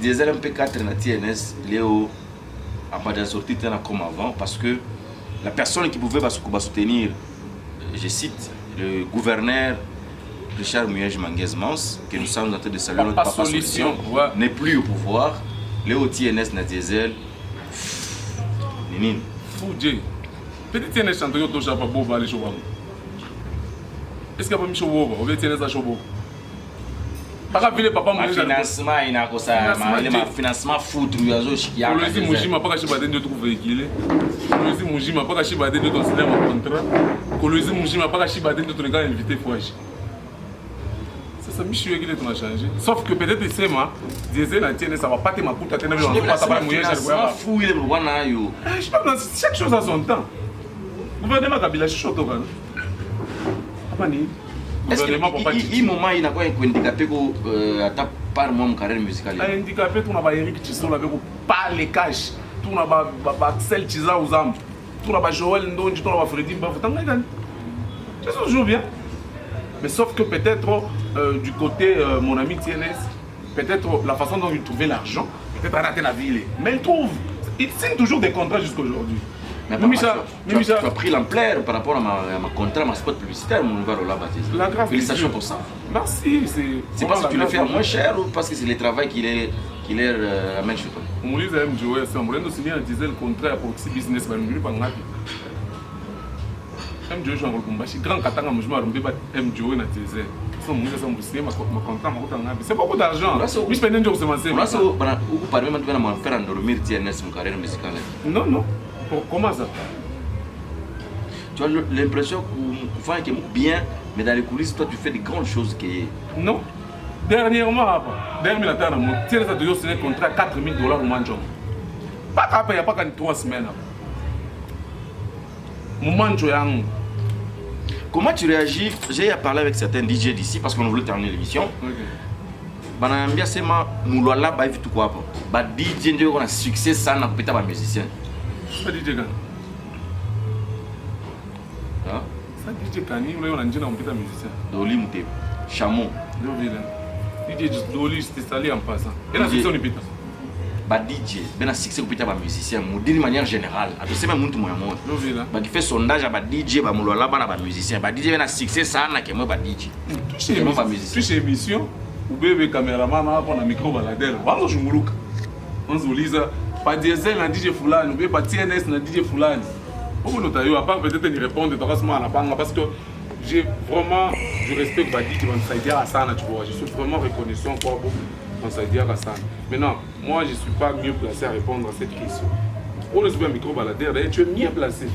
Diesel MP4 na TNS, Léo a pas de sortie comme avant parce que la personne qui pouvait soutenir, je cite, le gouverneur Richard Muyej Manguez-Mans, que nous sommes en train de saluer notre papa solution, n'est plus au pouvoir. Léo TNS na Diesel, Nini. Foudier. Peut-être TNS chanteur yo to chapa boba aller choba. Est-ce qu'il y a pas mis chobo? On veut TNS à chobo. Pas vile papa mon financement ina ko sa ma financement foudre yazo shikia. Pour le dire mujima pas chiba de trouver véhicule. Pour le dire mujima pas chiba de considérer mon contrat. Pour le dire mujima pas chiba de ton gars invité foage. Ça Michel qui est en changé. Sauf que peut-être c'est moi, Diesel na TNS ça va pas te makuta tena on pas pas moyen je fou il est wana yo. Je sais pas chaque chose à son temps. Gouvernement Kabila choto kana. Apa ni? Est-ce que il moment il n'a pas un handicapé ko ata par moi mon carrière musicale. Un handicapé tu na ba Eric Chisola avec pas les cash. Tu na ba Axel Chiza Uzam. Tu na ba Joël Ndonji, tu na ba Freddy Mbafo. Tanga ça se joue bien. Mais sauf que peut-être du côté mon ami TNS, peut-être la façon dont il trouvait l'argent, peut-être raté la ville. Mais il trouve, il signe toujours des contrats jusqu'à aujourd'hui. Mais tu as pris l'ampleur par rapport à ma contrat, ma spot publicitaire, mon nouveau là-bas. Félicitations pour ça. Merci. C'est parce que tu le fais à moins cher ou parce que c'est le travail qui les amène chez toi? On lui a dit que on signé un diesel contrat pour Proxy Business, mais on lui pas ngati. MJO je suis grand katanga mujuma rumbe ba MJO na diesel. Ça moi ça me signé ma contrat ma kota ngabi. C'est beaucoup d'argent. Mais je pendant que c'est là ça bana ou parler maintenant na mon faire endormir TNS mon carrière musicale. Non. Comment ça? Tu as l'impression que faire bien, mais dans les coulisses, toi tu fais des grandes choses qui. Non. Dernièrement, tu as signé un contrat à $4,000 au Manjong. Pas qu'après, il n'y a pas qu'en 3 semaines. Mon Manjong. Comment tu réagis? J'ai parlé avec certains DJ d'ici parce qu'on voulait terminer l'émission. Banambia c'est ma moulala ba vitu quoi ba DJ ndio qu'on a succès ça na kupita ba musicien. Ça DJ Kani. Hein? Ça DJ Kani, on a dit on peut musicien. Doli Mute, Chamon. DJ Doli c'était salé en passant. Et la section répète. Ba DJ, ben a succès kupita ba musicien, d'une manière générale. A c'est même muntu moya moya. Ba qui fait sondage à ba DJ ba mulala ba na ba musicien. Ba DJ ben a succès ça na que moi ba DJ. Touche émission ou bébé caméraman on a micro baladel. Wanzo jumuluka. Wanzo liza pas diesel na DJ Fulani, ou pas TNS na DJ Fulani. Pourquoi nous t'as à part peut-être y répondre de à la banque parce que j'ai vraiment du respect pour Badi qui va nous aider à ça, tu vois. Je suis vraiment reconnaissant pour nous aider à ça. Maintenant, moi je ne suis pas mieux placé à répondre à cette question. On est un micro baladeur, d'ailleurs tu es mieux placé.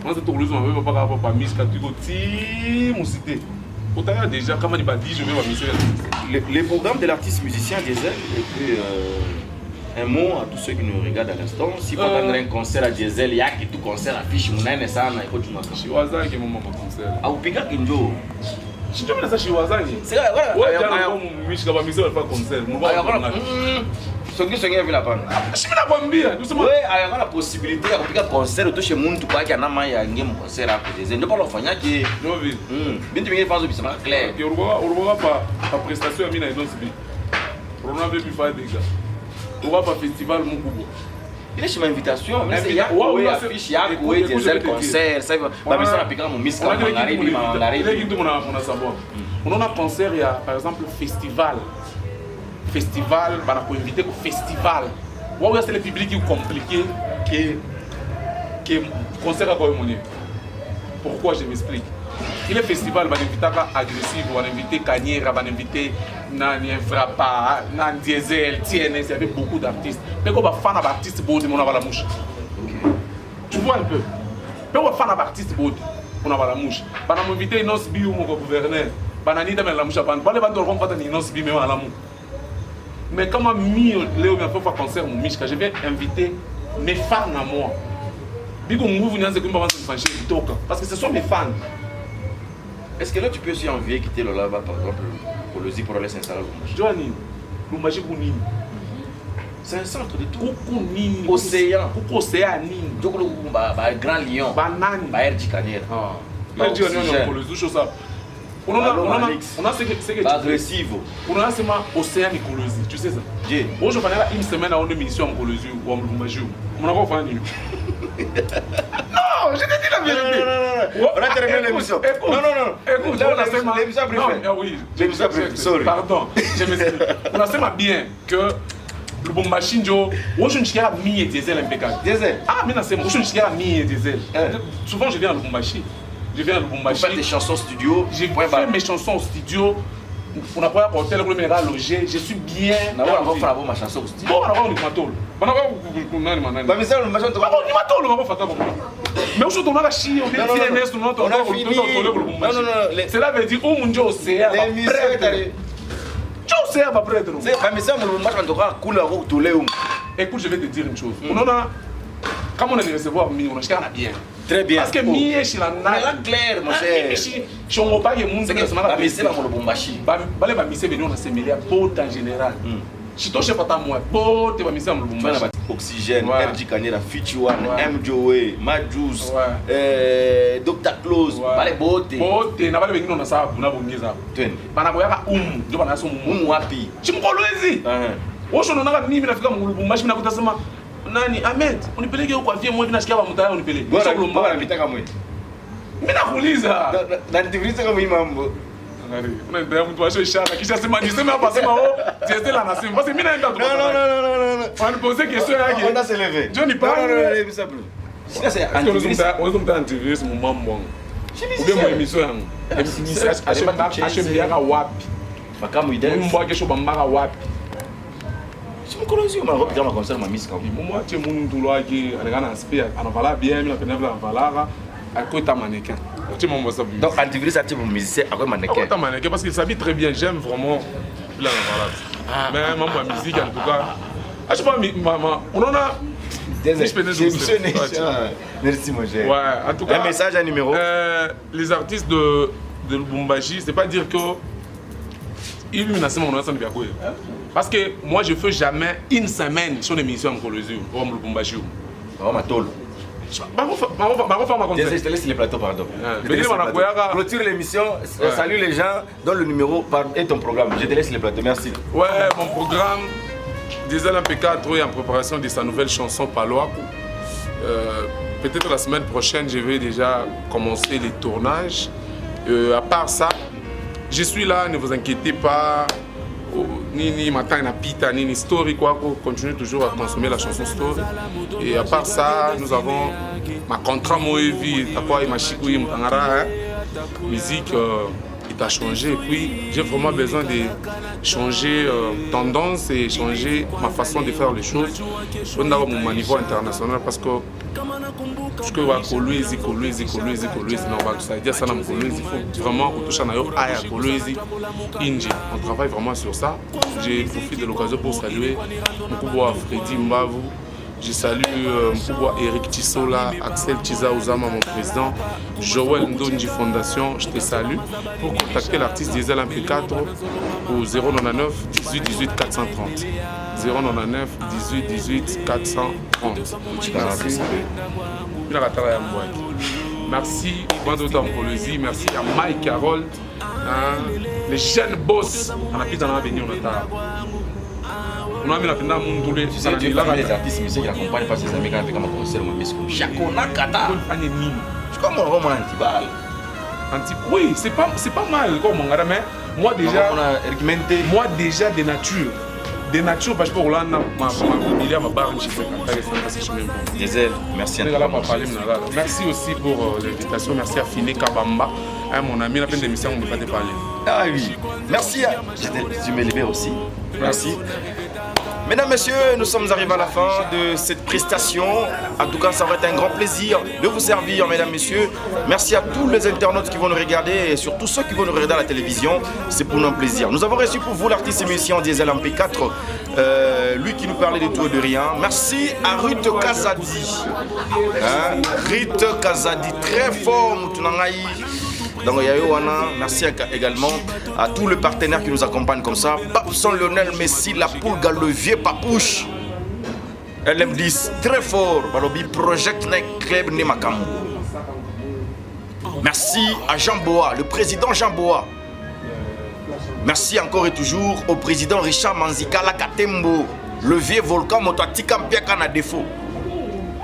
Moi c'est tout le monde même par rapport à Miss Katugo Tim cité. Pour t'avoir déjà comment il Badi je vais m'amuser. Les programmes de l'artiste musicien Diesel et puis un mot à tous ceux qui nous regardent à l'instant. Si vous attendez un concert à Diesel, il y a qui tout concert affiche mon âne et ça, il faut que tu m'attends. Shiwaza qui est mon concert. Ah, ou Pika Kinjo. Si tu veux ça Shiwaza, c'est là, voilà. Ouais, il y a un Michel qui va miser le concert. Songi vu la bande. Je suis là bien, doucement. Oui, il y a la possibilité de faire un concert de chez Moun Toupa qui a un concert à côté. Ne pas le faire qui. Non, oui. Bien tu viens faire ça, c'est clair. Et on va pas la prestation à Mina et Donsbi. On avait pu faire des gars. On va pas festival Mukubo. Il est chez ma invitation, mais c'est Yakoé, affiche Yakoé, des concerts, ça va. Ma mission a piqué mon misque, on arrive. On a un concert, il y a par exemple festival. Festival, on a invité au festival. C'est le public qui est compliqué, qui est concert à quoi monnaie. Pourquoi je m'explique? Il est festival, on va inviter agressif, on va inviter Kanye, on va inviter Nani Frappa, Nan Diesel, TNS, il y avait beaucoup d'artistes. Mais quand on va faire un artiste beau, on a la mouche. Tu vois un peu? Mais on va faire un artiste beau, on a la mouche. On va inviter Inosbi ou mon gouverneur. On va inviter la mouche à Pan. On va inviter Inosbi même à la mouche. Mais quand on a mis Léo bien pour faire concert, je vais inviter mes fans à moi. Parce que ce sont mes fans. Est-ce que là tu peux aussi envier quitter le là-bas par exemple pour le dire pour aller s'installer au Joanie, Lumbashi Kounine. C'est un centre de tout. Kounine. Océan. Océan. Grand Lion. Banane. Baer Djikaner. Ah. Baer Djikaner, on a pour les deux choses. On a ce que agressif. On a seulement océan écologie, tu sais ça? J'ai. Moi, je parlais une semaine à une émission en écologie ou en Lubumbashi. On a quoi faire? Non, je te dis la vérité. Non. On a terminé l'émission. Non. Écoute, on a seulement. L'émission préférée. Ah oui, l'émission préférée. Sorry. Pardon, je m'excuse. On a seulement bien que Lubumbashi, je ne suis pas mis diesel impeccable. Diesel. Ah, mais non, c'est moi. Je ne suis pas mis diesel. Souvent, je viens à Lubumbashi. Je viens à Lubumbashi. Vous faites des chansons studio. J'ai fait mes chansons au studio. On a pas un hôtel, on a logé. Je suis bien. On va faire ma chanson au studio. On va faire un animateur. On va faire Bah, mais ça, on va faire un animateur. On va faire mais on on a chier, on a fini. Non. Cela veut dire, oh mon Dieu, c'est un l'émission est allée. C'est un prêtre. C'est pas mais ça, on va faire cool à tous les hommes. Écoute, je vais te dire une chose. On a, quand on allait recevoir, on a bien. Très bien. Parce que mi est chez la nana. Claire, mon cher. Si on va pas que mon c'est que ça mais c'est pas mon Lubumbashi. Balé va misser venir on a sémélé à pote en général. Si toi je pas ta moi, pote va misser mon Lubumbashi. Oxygène, RG Kanera, Fichuan, M Joey, Majus, Dr Close, balé bote. Bote na balé venir on a ça, on a bongeza. Twen. Bana koyaka ndio bana so wapi. Chimkolwezi. Osho nonaka mimi nafika mu Lubumbashi na kutasema nani Ahmed unipeleke huko avie mwe vinasikia ba mtaya unipeleke bora bora nitaka mwe mimi nakuuliza na nitivilisha kama hii mambo ngari unaenda mtu washo ishara kisha sema niseme hapa sema oh tieste la nasema parce que mimi naenda tu non on pose question yake on a se lever Johnny parle non ça plus sina c'est antivirus on zomta antivirus mu mambo ubie mu émission yangu émission ashembiaka wapi makamu idée mbwa kesho bambaka wapi Mkolozi ma robe kama concert ma musique quand même. Moi tu mon ndulo aki anakana aspect anavala bien mais apena vla valara akota mannequin. Tu m'en vois ça. Donc antivirus a type musicien akota mannequin. Akota mannequin parce qu'il s'habille très bien, j'aime vraiment la valade. Mais maman ma musique en tout cas. Ah je sais pas maman, on en a Merci mon cher. Ouais, en tout cas un message un numéro. Les artistes de Lubumbashi, c'est pas dire que il lui n'a mon ensemble bien quoi. Parce que moi je fais jamais une semaine sur l'émission en Colosie ou en Lubumbashi. Oh ma tôle. Je te laisse les plateaux, pardon. Clôture l'émission, salut les gens, donne le numéro et ton programme. Je te laisse les plateaux, merci. Ouais, mon programme, Diesel MP4 est en préparation de sa nouvelle chanson Paloaku. Peut-être la semaine prochaine, je vais déjà commencer les tournages. À part ça, je suis là, ne vous inquiétez pas. Nini matin na pita nini story quoi, continue toujours à consommer la chanson story. Et à part ça, nous avons ma contrat Moevi, Takwa et Machikoui Mtangara, musique il a changé. Et puis j'ai vraiment besoin de changer tendance et changer ma façon de faire les choses au niveau international parce que je que Kolwezi ça veut dire ça il faut vraiment toucher à Kolwezi Inji. On travaille vraiment sur ça. J'ai profité de l'occasion pour saluer Mkubwa Freddy Mbavu. Je salue Mkubwa Eric Tissola, Axel Tiza Ouzama, mon président, Joël Ndonji Fondation, je te salue. Pour contacter l'artiste Diesel MP4 au 099 18 18 430. 099 18 18 430. Merci, merci à Mike Carole, les jeunes boss. On a pu dans l'avenir, on a mis la peine à mon doulé. Tu sais, les artistes qui accompagnent pas ses amis quand ils font un concert, on met Chako Nakata. Je crois qu'on va anti-bal. Oui, c'est pas mal comme on a, mais moi déjà de nature. De nature, parce que pour là, il y a ma barre, Diesel, merci. Merci aussi pour l'invitation. Merci à Fine Kabamba, mon ami, la peine d'émission, on ne peut pas te parler. Ah oui, merci. Je me libère aussi. Merci. Mesdames, Messieurs, nous sommes arrivés à la fin de cette prestation. En tout cas, ça va être un grand plaisir de vous servir, Mesdames, Messieurs. Merci à tous les internautes qui vont nous regarder et surtout ceux qui vont nous regarder à la télévision. C'est pour nous un plaisir. Nous avons reçu pour vous l'artiste émission Diesel MP4, lui qui nous parlait de tout et de rien. Merci à Ruth Kazadi. Ruth Kazadi, très fort, Moutounangaï. Donc, merci également à tous les partenaires qui nous accompagnent comme ça. Papson Lionel Messi, la Poulga, le vieux papouche. LM10, très fort. Balobi Project Night Club Nemakamou. Merci à Jean Boa, le président Jean Boa. Merci encore et toujours au président Richard Manzikala Katembo, le vieux volcan Motoatika Mpiaka na défaut.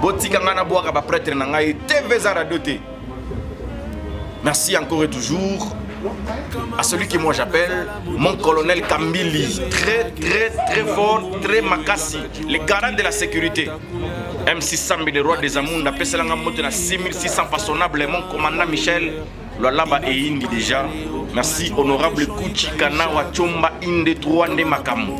Botika ngana boaka ba prêtre nangai TV Zaradote. Merci encore et toujours à celui que moi j'appelle mon colonel Kambili, très fort, très makassi, les garants de la sécurité. M6 Sambi, le roi des Amounda, Pesselanga Motena 6600 façonnables, mon commandant Michel, Lolaba et Indi déjà. Merci honorable Kouchi Kanawa Chomba Inde Trouande Makamu.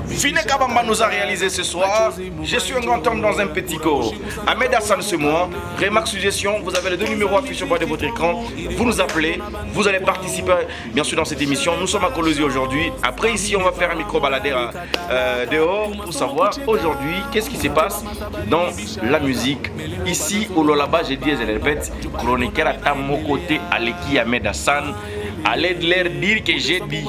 Fine Kabamba nous a réalisé ce soir. Je suis un grand homme dans un petit corps. Ahmed Hassan, c'est moi. Remarque, suggestion, vous avez les deux numéros affichés au bas de votre écran. Vous nous appelez, vous allez participer bien sûr dans cette émission. Nous sommes à Colosie aujourd'hui. Après ici, on va faire un micro-baladère dehors pour savoir aujourd'hui qu'est-ce qui se passe dans la musique. Ici, au Lolaba, j'ai dit et je le répète, chroniqueur à mon côté, Aleki Ahmed Hassan. Allez de leur dire que j'ai dit.